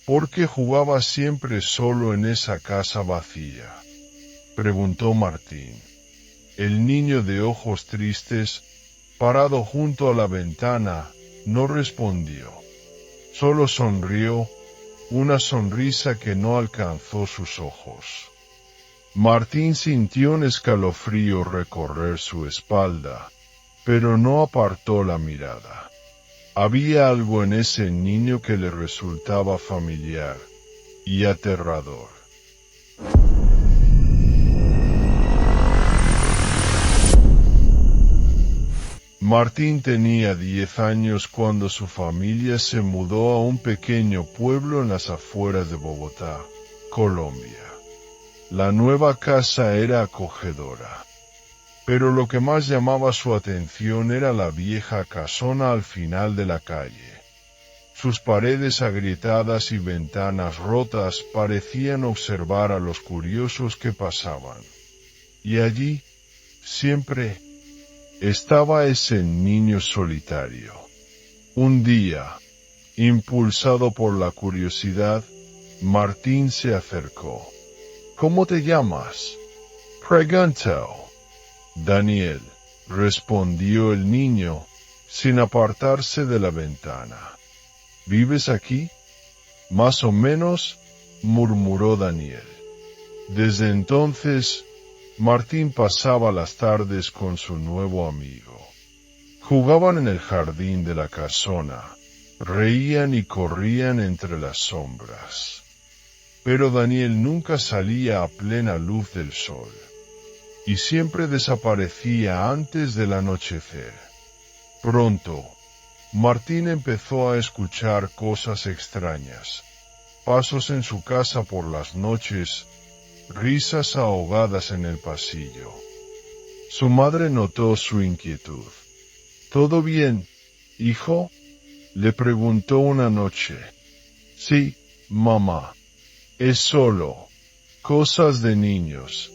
¿Por qué jugaba siempre solo en esa casa vacía?, preguntó Martín. El niño de ojos tristes, parado junto a la ventana, no respondió. Solo sonrió, una sonrisa que no alcanzó sus ojos. Martín sintió un escalofrío recorrer su espalda, pero no apartó la mirada. Había algo en ese niño que le resultaba familiar y aterrador. Martín tenía 10 años cuando su familia se mudó a un pequeño pueblo en las afueras de Bogotá, Colombia. La nueva casa era acogedora, pero lo que más llamaba su atención era la vieja casona al final de la calle. Sus paredes agrietadas y ventanas rotas parecían observar a los curiosos que pasaban. Y allí, siempre, estaba ese niño solitario. Un día, impulsado por la curiosidad, Martín se acercó. ¿Cómo te llamas?, preguntó. Daniel, respondió el niño, sin apartarse de la ventana. ¿Vives aquí? Más o menos, murmuró Daniel. Desde entonces, Martín pasaba las tardes con su nuevo amigo. Jugaban en el jardín de la casona, reían y corrían entre las sombras. Pero Daniel nunca salía a plena luz del sol, y siempre desaparecía antes del anochecer. Pronto, Martín empezó a escuchar cosas extrañas, pasos en su casa por las noches, risas ahogadas en el pasillo. Su madre notó su inquietud. ¿Todo bien, hijo?, le preguntó una noche. Sí, mamá. Es solo cosas de niños,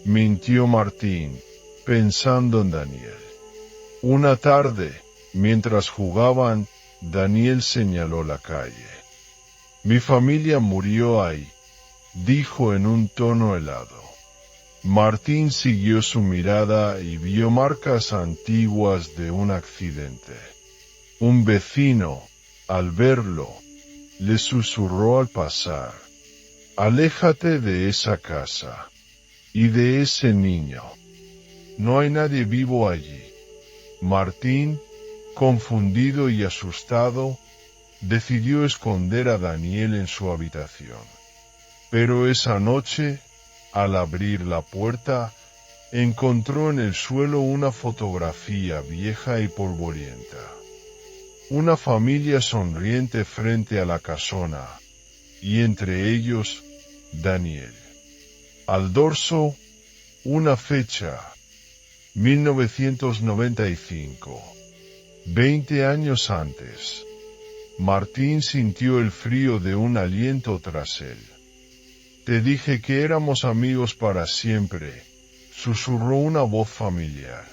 mintió Martín, pensando en Daniel. Una tarde, mientras jugaban, Daniel señaló la calle. Mi familia murió ahí, dijo en un tono helado. Martín siguió su mirada y vio marcas antiguas de un accidente. Un vecino, al verlo, le susurró al pasar: aléjate de esa casa y de ese niño. No hay nadie vivo allí. Martín, confundido y asustado, decidió esconder a Daniel en su habitación. Pero esa noche, al abrir la puerta, encontró en el suelo una fotografía vieja y polvorienta. Una familia sonriente frente a la casona, y entre ellos, Daniel. Al dorso, una fecha: 1995. 20 años antes. Martín sintió el frío de un aliento tras él. Te dije que éramos amigos para siempre, susurró una voz familiar.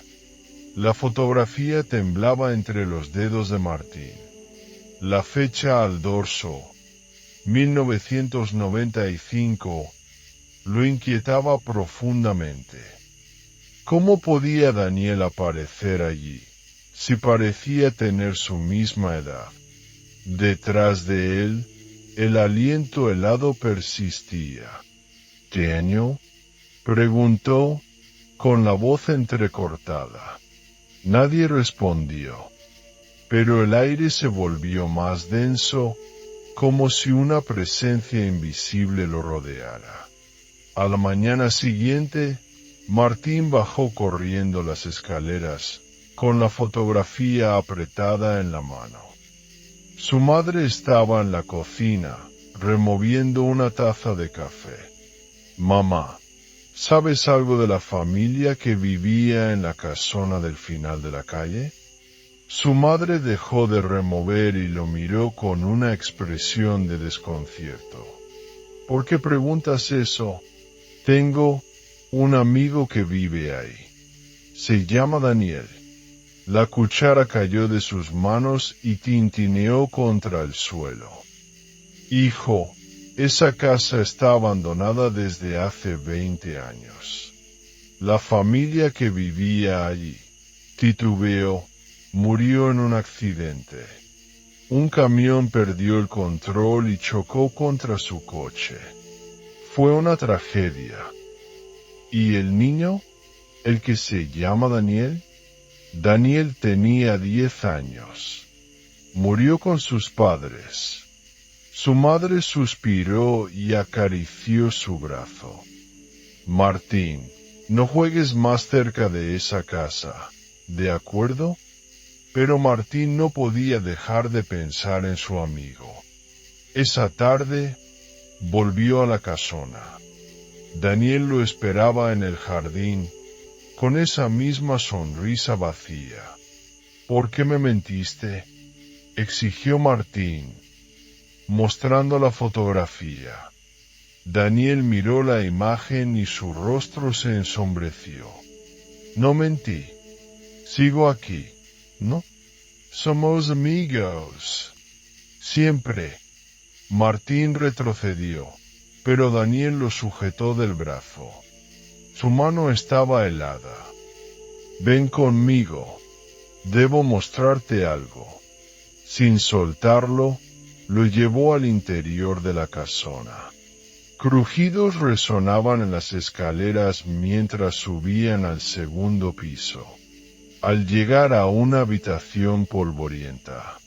La fotografía temblaba entre los dedos de Martín. La fecha al dorso, 1995, lo inquietaba profundamente. ¿Cómo podía Daniel aparecer allí, si parecía tener su misma edad? Detrás de él, el aliento helado persistía. ¿Daniel?, preguntó, con la voz entrecortada. Nadie respondió, pero el aire se volvió más denso, como si una presencia invisible lo rodeara. A la mañana siguiente, Martín bajó corriendo las escaleras, con la fotografía apretada en la mano. Su madre estaba en la cocina, removiendo una taza de café. Mamá, ¿sabes algo de la familia que vivía en la casona del final de la calle? Su madre dejó de remover y lo miró con una expresión de desconcierto. ¿Por qué preguntas eso? Tengo un amigo que vive ahí. Se llama Daniel. La cuchara cayó de sus manos y tintineó contra el suelo. Hijo, esa casa está abandonada desde hace 20 años. La familia que vivía allí, titubeó, murió en un accidente. Un camión perdió el control y chocó contra su coche. Fue una tragedia. ¿Y el niño? ¿El que se llama Daniel? Daniel tenía 10 años. Murió con sus padres. Su madre suspiró y acarició su brazo. Martín, no juegues más cerca de esa casa, ¿de acuerdo? Pero Martín no podía dejar de pensar en su amigo. Esa tarde, volvió a la casona. Daniel lo esperaba en el jardín, con esa misma sonrisa vacía. ¿Por qué me mentiste?, exigió Martín, mostrando la fotografía. Daniel miró la imagen y su rostro se ensombreció. No mentí. Sigo aquí, ¿no? Somos amigos. Siempre. Martín retrocedió, pero Daniel lo sujetó del brazo. Su mano estaba helada. Ven conmigo. Debo mostrarte algo. Sin soltarlo, lo llevó al interior de la casona. Crujidos resonaban en las escaleras mientras subían al segundo piso. Al llegar a una habitación polvorienta,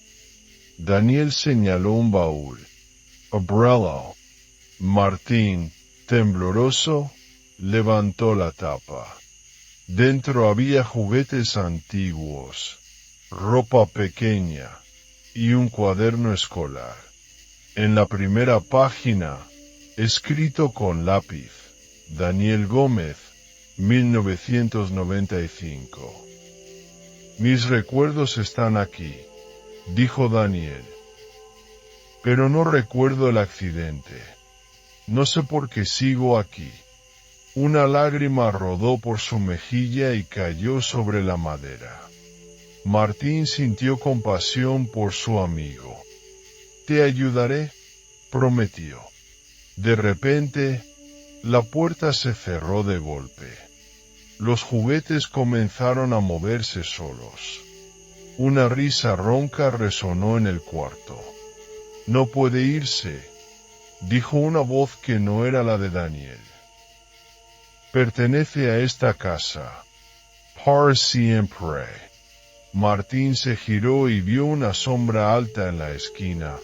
Daniel señaló un baúl. Umbrella. Martín, tembloroso, levantó la tapa. Dentro había juguetes antiguos, ropa pequeña y un cuaderno escolar. En la primera página, escrito con lápiz, Daniel Gómez, 1995. Mis recuerdos están aquí, dijo Daniel. Pero no recuerdo el accidente. No sé por qué sigo aquí. Una lágrima rodó por su mejilla y cayó sobre la madera. Martín sintió compasión por su amigo. Te ayudaré, prometió. De repente, la puerta se cerró de golpe. Los juguetes comenzaron a moverse solos. Una risa ronca resonó en el cuarto. No puede irse, dijo una voz que no era la de Daniel. Pertenece a esta casa. Para siempre. Martín se giró y vio una sombra alta en la esquina,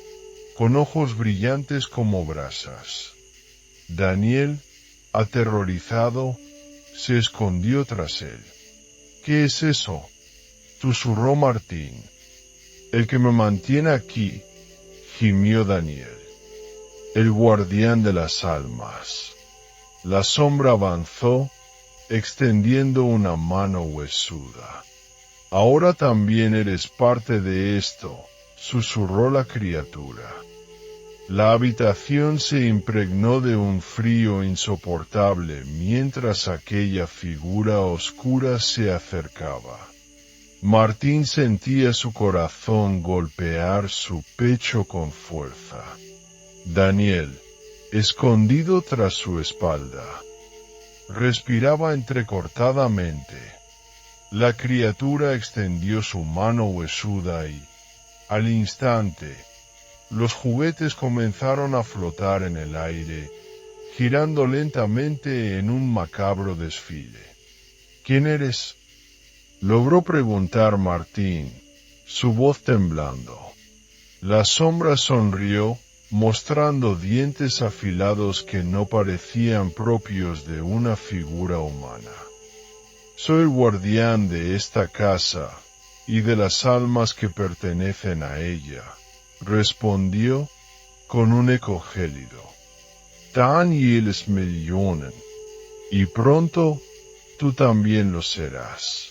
con ojos brillantes como brasas. Daniel, aterrorizado, se escondió tras él. ¿Qué es eso?, susurró Martín. El que me mantiene aquí, gimió Daniel. El guardián de las almas. La sombra avanzó, extendiendo una mano huesuda. Ahora también eres parte de esto, susurró la criatura. La habitación se impregnó de un frío insoportable mientras aquella figura oscura se acercaba. Martín sentía su corazón golpear su pecho con fuerza. Daniel, escondido tras su espalda, respiraba entrecortadamente. La criatura extendió su mano huesuda y, al instante, los juguetes comenzaron a flotar en el aire, girando lentamente en un macabro desfile. ¿Quién eres?, logró preguntar Martín, su voz temblando. La sombra sonrió, mostrando dientes afilados que no parecían propios de una figura humana. Soy el guardián de esta casa y de las almas que pertenecen a ella, respondió con un eco gélido. Danieles millones, y pronto tú también lo serás.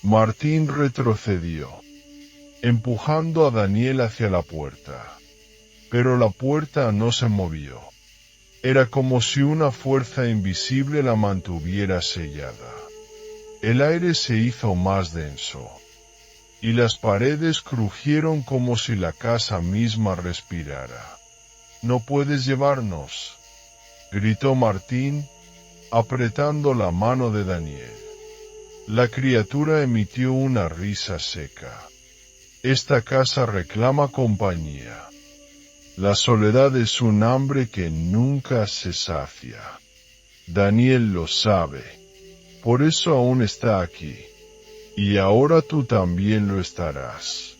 Martín retrocedió, empujando a Daniel hacia la puerta. Pero la puerta no se movió. Era como si una fuerza invisible la mantuviera sellada. El aire se hizo más denso, y las paredes crujieron como si la casa misma respirara. No puedes llevarnos, gritó Martín, apretando la mano de Daniel. La criatura emitió una risa seca. Esta casa reclama compañía. La soledad es un hambre que nunca se sacia. Daniel lo sabe. Por eso aún está aquí. Y ahora tú también lo estarás.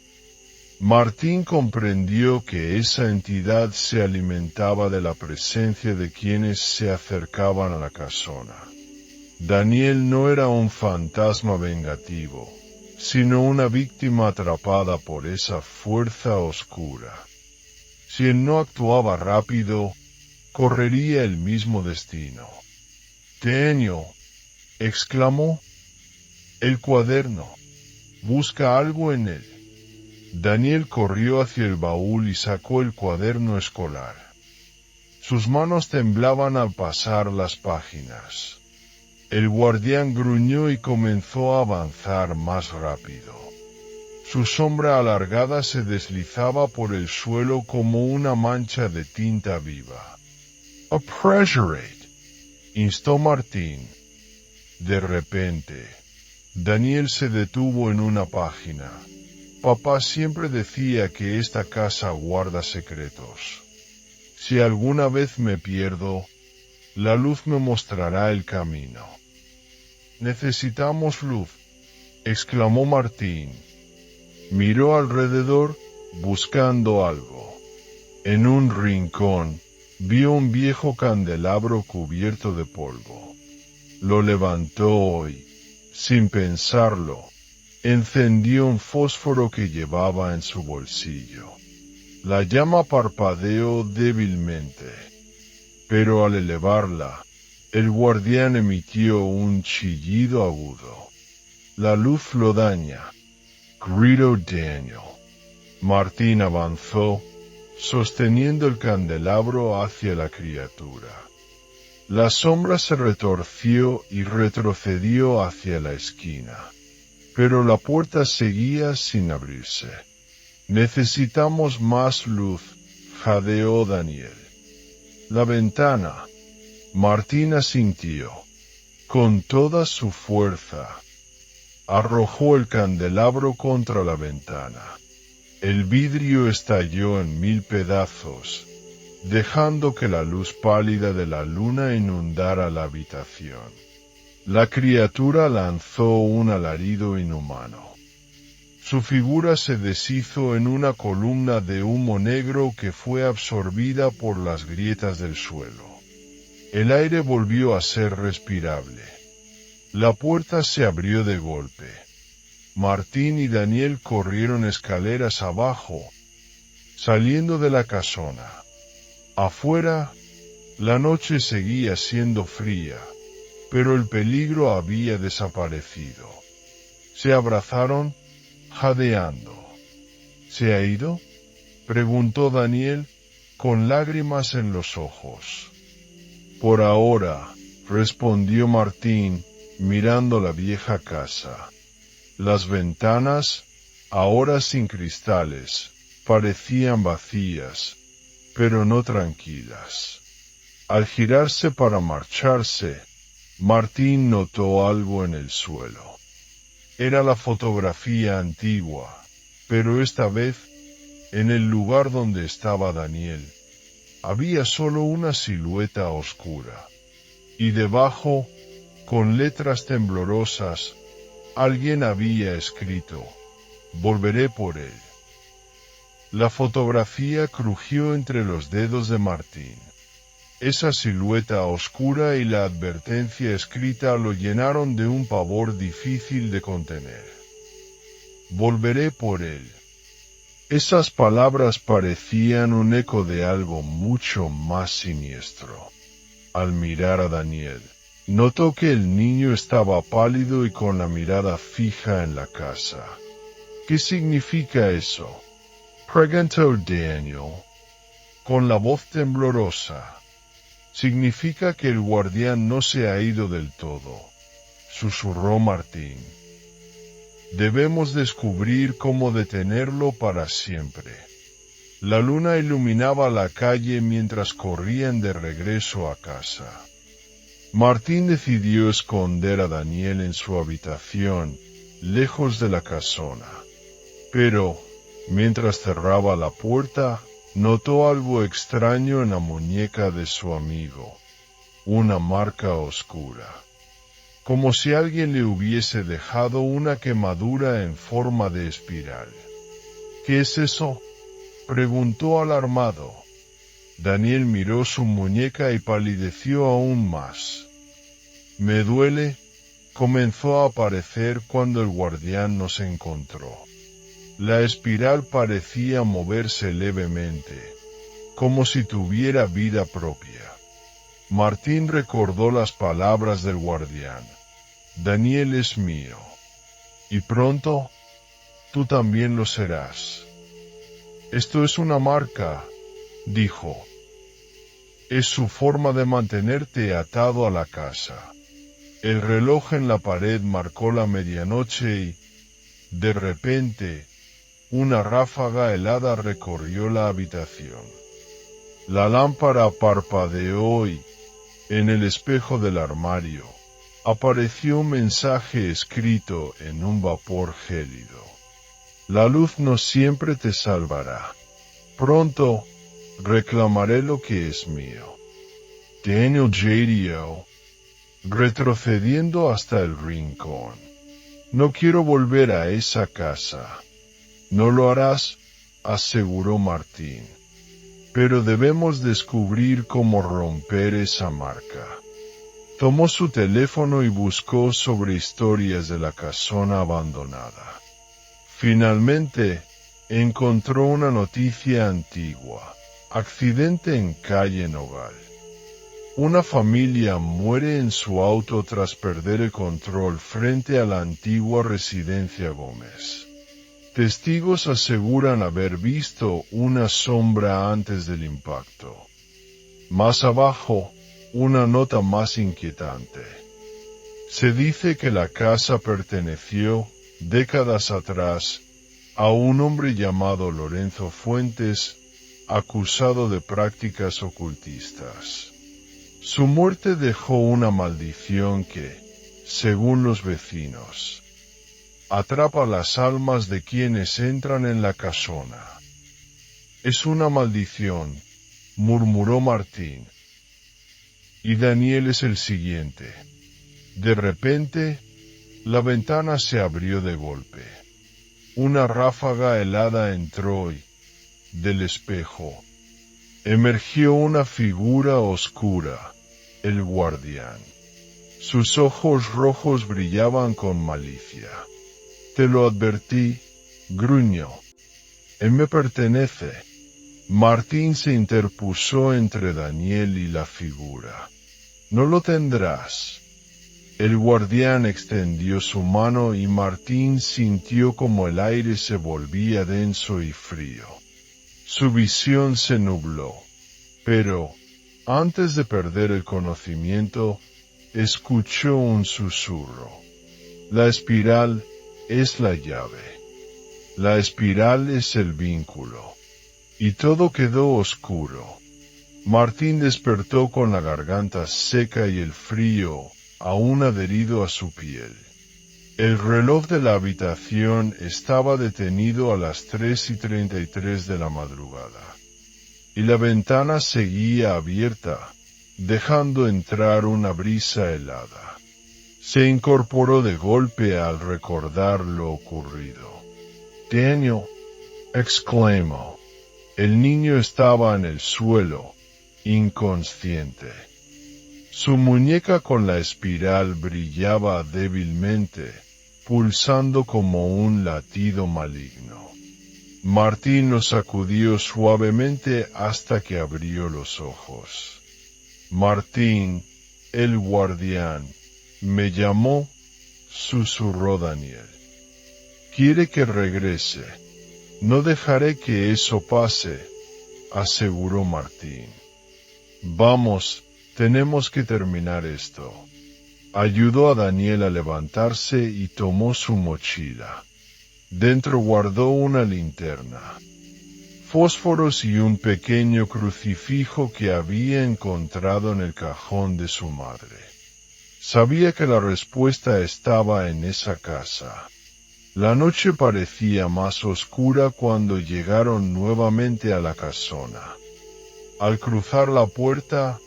Martín comprendió que esa entidad se alimentaba de la presencia de quienes se acercaban a la casona. Daniel no era un fantasma vengativo, sino una víctima atrapada por esa fuerza oscura. Si él no actuaba rápido, correría el mismo destino. «Daniel», exclamó, «el cuaderno. Busca algo en él». Daniel corrió hacia el baúl y sacó el cuaderno escolar. Sus manos temblaban al pasar las páginas. El guardián gruñó y comenzó a avanzar más rápido. Su sombra alargada se deslizaba por el suelo como una mancha de tinta viva. «Appreciate», instó Martín. De repente, Daniel se detuvo en una página. Papá siempre decía que esta casa guarda secretos. Si alguna vez me pierdo, la luz me mostrará el camino. «Necesitamos luz», exclamó Martín. Miró alrededor, buscando algo. En un rincón, vio un viejo candelabro cubierto de polvo. Lo levantó y, sin pensarlo, encendió un fósforo que llevaba en su bolsillo. La llama parpadeó débilmente, pero al elevarla, el guardián emitió un chillido agudo. «La luz lo daña», gritó Daniel. Martín avanzó, sosteniendo el candelabro hacia la criatura. La sombra se retorció y retrocedió hacia la esquina, pero la puerta seguía sin abrirse. «Necesitamos más luz», jadeó Daniel. «La ventana». Martín asintió. Con toda su fuerza, arrojó el candelabro contra la ventana. El vidrio estalló en 1000 pedazos, dejando que la luz pálida de la luna inundara la habitación. La criatura lanzó un alarido inhumano. Su figura se deshizo en una columna de humo negro que fue absorbida por las grietas del suelo. El aire volvió a ser respirable. La puerta se abrió de golpe. Martín y Daniel corrieron escaleras abajo, saliendo de la casona. Afuera, la noche seguía siendo fría, pero el peligro había desaparecido. Se abrazaron, jadeando. «¿Se ha ido?», preguntó Daniel, con lágrimas en los ojos. «Por ahora», respondió Martín, mirando la vieja casa. Las ventanas, ahora sin cristales, parecían vacías, pero no tranquilas. Al girarse para marcharse, Martín notó algo en el suelo. Era la fotografía antigua, pero esta vez, en el lugar donde estaba Daniel, había solo una silueta oscura, y debajo, con letras temblorosas, alguien había escrito: «Volveré por él». La fotografía crujió entre los dedos de Martín. Esa silueta oscura y la advertencia escrita lo llenaron de un pavor difícil de contener. «Volveré por él». Esas palabras parecían un eco de algo mucho más siniestro. Al mirar a Daniel, notó que el niño estaba pálido y con la mirada fija en la casa. «¿Qué significa eso?», preguntó Daniel, con la voz temblorosa. «Significa que el guardián no se ha ido del todo», susurró Martín. «Debemos descubrir cómo detenerlo para siempre». La luna iluminaba la calle mientras corrían de regreso a casa. Martín decidió esconder a Daniel en su habitación, lejos de la casona. Pero, mientras cerraba la puerta, notó algo extraño en la muñeca de su amigo. Una marca oscura. Como si alguien le hubiese dejado una quemadura en forma de espiral. ¿Qué es eso?, preguntó alarmado. Daniel miró su muñeca y palideció aún más. Me duele, comenzó a aparecer cuando el guardián nos encontró. La espiral parecía moverse levemente, como si tuviera vida propia. Martín recordó las palabras del guardián. Daniel es mío. Y pronto, tú también lo serás. Esto es una marca, dijo. Es su forma de mantenerte atado a la casa. El reloj en la pared marcó la medianoche y, de repente, una ráfaga helada recorrió la habitación. La lámpara parpadeó y, en el espejo del armario, apareció un mensaje escrito en un vapor gélido. La luz no siempre te salvará. Pronto, reclamaré lo que es mío. Daniel J.D.O. Retrocediendo hasta el rincón. No quiero volver a esa casa. No lo harás, aseguró Martín. Pero debemos descubrir cómo romper esa marca. Tomó su teléfono y buscó sobre historias de la casona abandonada. Finalmente, encontró una noticia antigua. Accidente en calle Nogal. Una familia muere en su auto tras perder el control frente a la antigua residencia Gómez. Testigos aseguran haber visto una sombra antes del impacto. Más abajo, una nota más inquietante. Se dice que la casa perteneció, décadas atrás, a un hombre llamado Lorenzo Fuentes, acusado de prácticas ocultistas. Su muerte dejó una maldición que, según los vecinos, atrapa las almas de quienes entran en la casona. Es una maldición, murmuró Martín. Y Daniel es el siguiente. De repente, la ventana se abrió de golpe. Una ráfaga helada entró y, del espejo, emergió una figura oscura, el guardián. Sus ojos rojos brillaban con malicia. Te lo advertí, gruñó. Él me pertenece. Martín se interpuso entre Daniel y la figura. No lo tendrás. El guardián extendió su mano y Martín sintió como el aire se volvía denso y frío. Su visión se nubló, pero, antes de perder el conocimiento, escuchó un susurro. La espiral es la llave. La espiral es el vínculo. Y todo quedó oscuro. Martín despertó con la garganta seca y el frío aún adherido a su piel. El reloj de la habitación estaba detenido a las 3:33 de la madrugada. Y la ventana seguía abierta, dejando entrar una brisa helada. Se incorporó de golpe al recordar lo ocurrido. Daniel, exclamó. El niño estaba en el suelo, inconsciente. Su muñeca con la espiral brillaba débilmente, pulsando como un latido maligno. Martín lo sacudió suavemente hasta que abrió los ojos. Martín, el guardián, me llamó, susurró Daniel. Quiere que regrese. No dejaré que eso pase, aseguró Martín. Vamos, tenemos que terminar esto. Ayudó a Daniel a levantarse y tomó su mochila. Dentro guardó una linterna. fósforos y un pequeño crucifijo que había encontrado en el cajón de su madre. Sabía que la respuesta estaba en esa casa. La noche parecía más oscura cuando llegaron nuevamente a la casona. Al cruzar la puerta,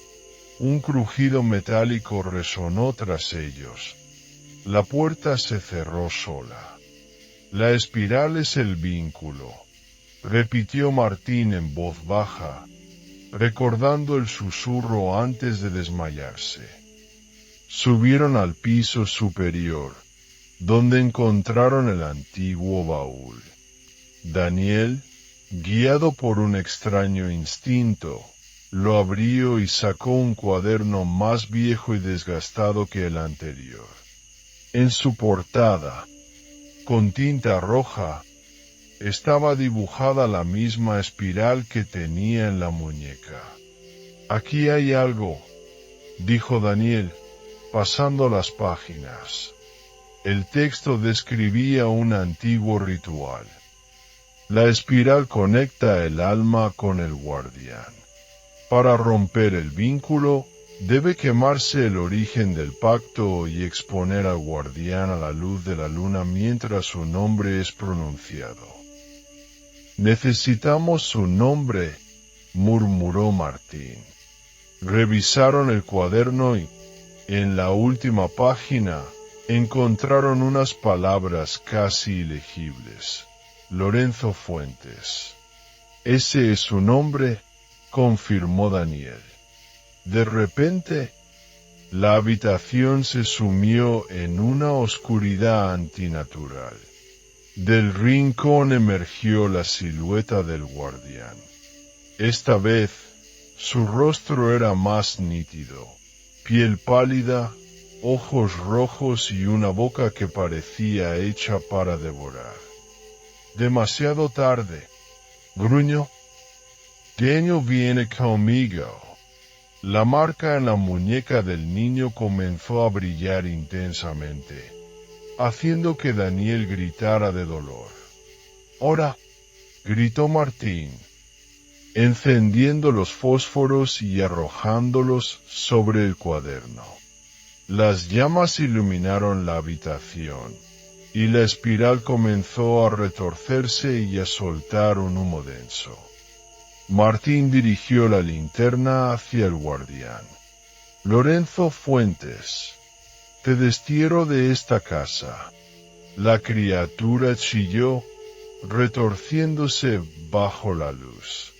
un crujido metálico resonó tras ellos. La puerta se cerró sola. La espiral es el vínculo, repitió Martín en voz baja, recordando el susurro antes de desmayarse. Subieron al piso superior, donde encontraron el antiguo baúl. Daniel, guiado por un extraño instinto, lo abrió y sacó un cuaderno más viejo y desgastado que el anterior. En su portada, con tinta roja, estaba dibujada la misma espiral que tenía en la muñeca. Aquí hay algo, dijo Daniel, pasando las páginas. El texto describía un antiguo ritual. La espiral conecta el alma con el guardián. Para romper el vínculo, debe quemarse el origen del pacto y exponer al guardián a la luz de la luna mientras su nombre es pronunciado. Necesitamos su nombre, murmuró Martín. Revisaron el cuaderno y, en la última página, encontraron unas palabras casi ilegibles. Lorenzo Fuentes. Ese es su nombre, confirmó Daniel. De repente, la habitación se sumió en una oscuridad antinatural. Del rincón emergió la silueta del guardián. Esta vez, su rostro era más nítido, piel pálida, ojos rojos y una boca que parecía hecha para devorar. Demasiado tarde, gruñó. Daniel viene conmigo. La marca en la muñeca del niño comenzó a brillar intensamente, haciendo que Daniel gritara de dolor. ¡Ora! Gritó Martín, encendiendo los fósforos y arrojándolos sobre el cuaderno. Las llamas iluminaron la habitación, y la espiral comenzó a retorcerse y a soltar un humo denso. Martín dirigió la linterna hacia el guardián. Lorenzo Fuentes, te destierro de esta casa. La criatura chilló, retorciéndose bajo la luz.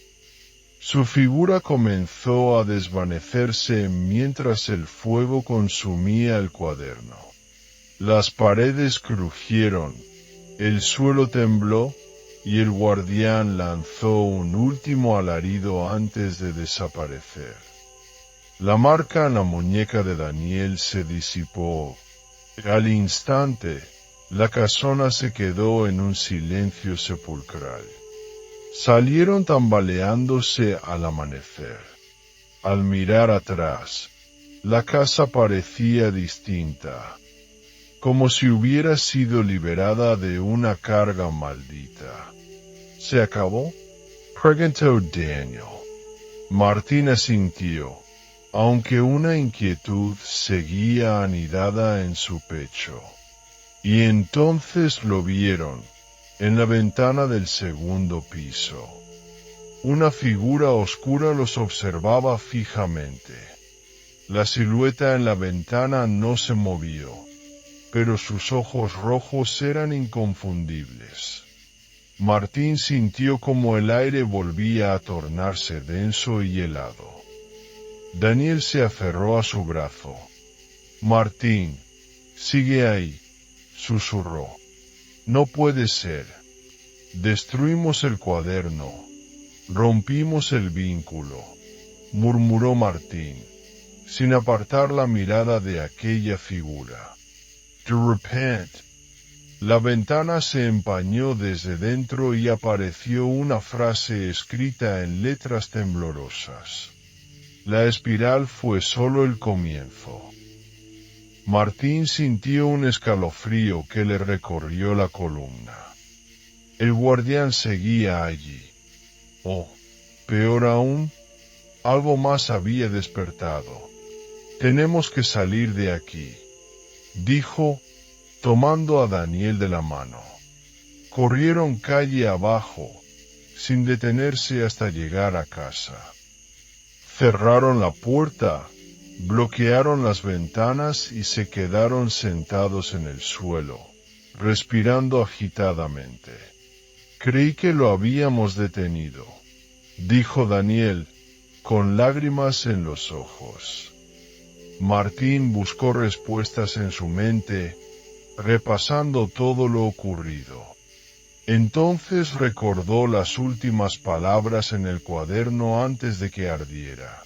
Su figura comenzó a desvanecerse mientras el fuego consumía el cuaderno. Las paredes crujieron, el suelo tembló, y el guardián lanzó un último alarido antes de desaparecer. La marca en la muñeca de Daniel se disipó. Al instante, la casona se quedó en un silencio sepulcral. Salieron tambaleándose al amanecer. Al mirar atrás, la casa parecía distinta, como si hubiera sido liberada de una carga maldita. ¿Se acabó?, preguntó Daniel. Martín asintió, aunque una inquietud seguía anidada en su pecho. Y entonces lo vieron, en la ventana del segundo piso. Una figura oscura los observaba fijamente. La silueta en la ventana no se movió, pero sus ojos rojos eran inconfundibles. Martín sintió como el aire volvía a tornarse denso y helado. Daniel se aferró a su brazo. Martín, sigue ahí, susurró. No puede ser. Destruimos el cuaderno. Rompimos el vínculo, murmuró Martín, sin apartar la mirada de aquella figura. De repente, la ventana se empañó desde dentro y apareció una frase escrita en letras temblorosas. La espiral fue solo el comienzo. Martín sintió un escalofrío que le recorrió la columna. El guardián seguía allí, Oh, peor aún, algo más había despertado. Tenemos que salir de aquí, dijo, tomando a Daniel de la mano. Corrieron calle abajo, sin detenerse hasta llegar a casa. Cerraron la puerta, bloquearon las ventanas y se quedaron sentados en el suelo, respirando agitadamente. Creí que lo habíamos detenido, dijo Daniel, con lágrimas en los ojos. Martín buscó respuestas en su mente, repasando todo lo ocurrido. Entonces recordó las últimas palabras en el cuaderno antes de que ardiera.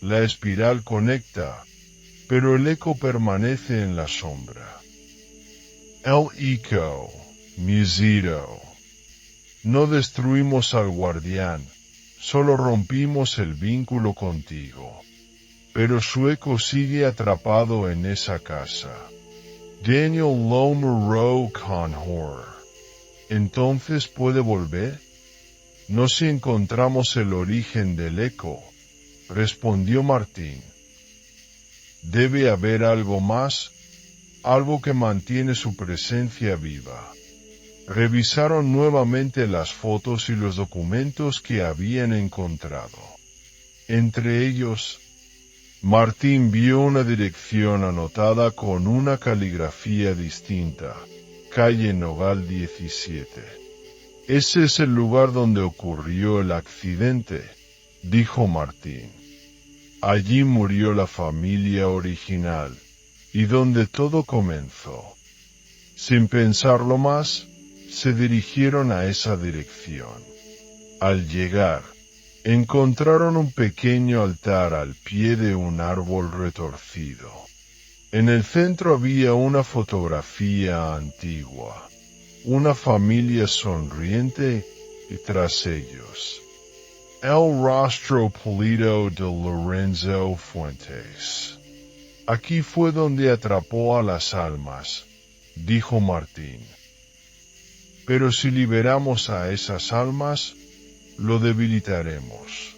La espiral conecta, pero el eco permanece en la sombra. El eco, Musito. No destruimos al guardián, solo rompimos el vínculo contigo. Pero su eco sigue atrapado en esa casa. Daniel lo miró con horror. ¿Entonces puede volver? No si encontramos el origen del eco, respondió Martín. Debe haber algo más, algo que mantiene su presencia viva. Revisaron nuevamente las fotos y los documentos que habían encontrado. Entre ellos, Martín vio una dirección anotada con una caligrafía distinta, calle Nogal 17. Ese es el lugar donde ocurrió el accidente, dijo Martín. Allí murió la familia original, y donde todo comenzó. Sin pensarlo más, se dirigieron a esa dirección. Al llegar, encontraron un pequeño altar al pie de un árbol retorcido. En el centro había una fotografía antigua, una familia sonriente y tras ellos, el rostro pulido de Lorenzo Fuentes. Aquí fue donde atrapó a las almas, dijo Martín. Pero si liberamos a esas almas, lo debilitaremos.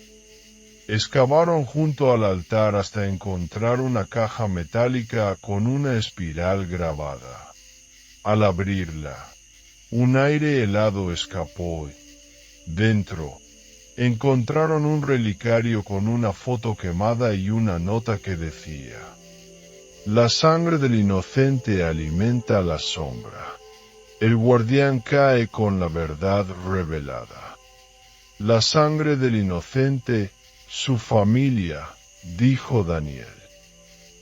Excavaron junto al altar hasta encontrar una caja metálica con una espiral grabada. Al abrirla, un aire helado escapó. Dentro, encontraron un relicario con una foto quemada y una nota que decía: la sangre del inocente alimenta la sombra. El guardián cae con la verdad revelada. La sangre del inocente, su familia, dijo Daniel.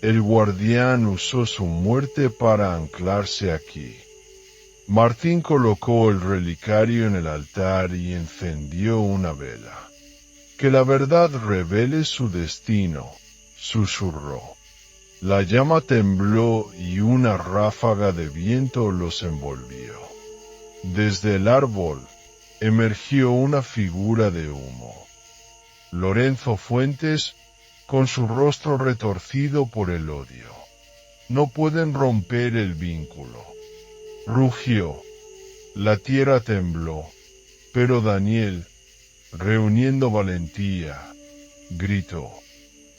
El guardián usó su muerte para anclarse aquí. Martín colocó el relicario en el altar y encendió una vela. Que la verdad revele su destino, susurró. La llama tembló y una ráfaga de viento los envolvió. Desde el árbol emergió una figura de humo. Lorenzo Fuentes, con su rostro retorcido por el odio. No pueden romper el vínculo. Rugió. La tierra tembló, pero Daniel, reuniendo valentía, gritó: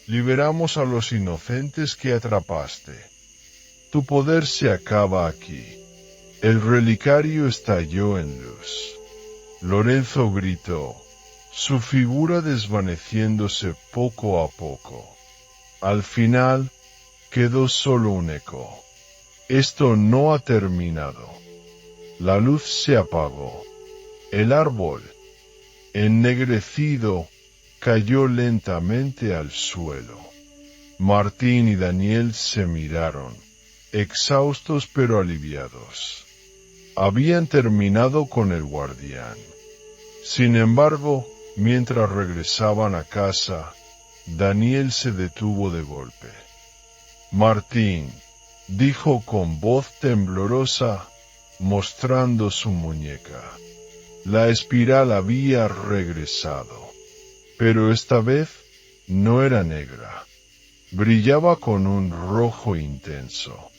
liberamos a los inocentes que atrapaste. Tu poder se acaba aquí. El relicario estalló en luz. Lorenzo gritó, su figura desvaneciéndose poco a poco. Al final, quedó solo un eco. Esto no ha terminado. La luz se apagó. El árbol, ennegrecido, cayó lentamente al suelo. Martín y Daniel se miraron, exhaustos pero aliviados. Habían terminado con el guardián. Sin embargo, mientras regresaban a casa, Daniel se detuvo de golpe. Martín, dijo con voz temblorosa, mostrando su muñeca. La espiral había regresado, pero esta vez no era negra. Brillaba con un rojo intenso.